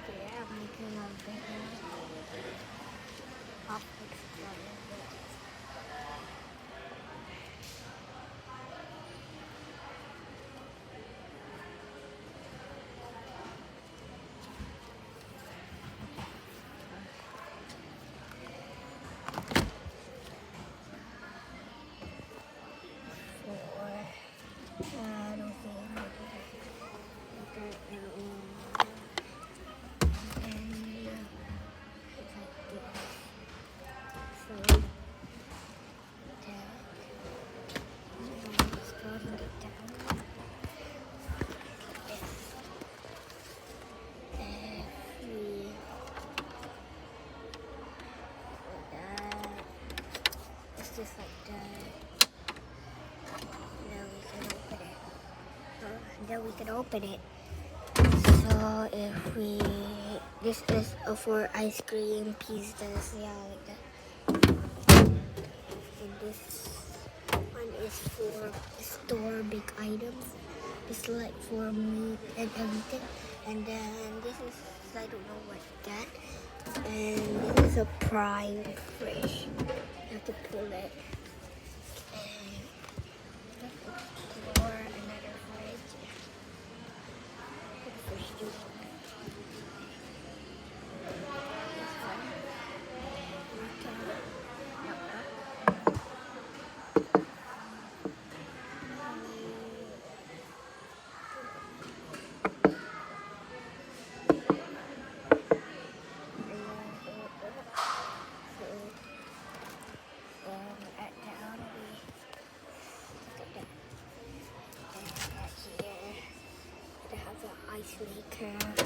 Yeah, I'm making a video of exploring. I don't see it's just like that. Now we can open it. So if we, this is for ice cream pizzas, yeah, like that. And this one is for store big items. It's like for meat and everything. And then this is, I don't know what that. And this is a prime fish. You have to pull it. And for another fridge. Fish juice. Ice maker.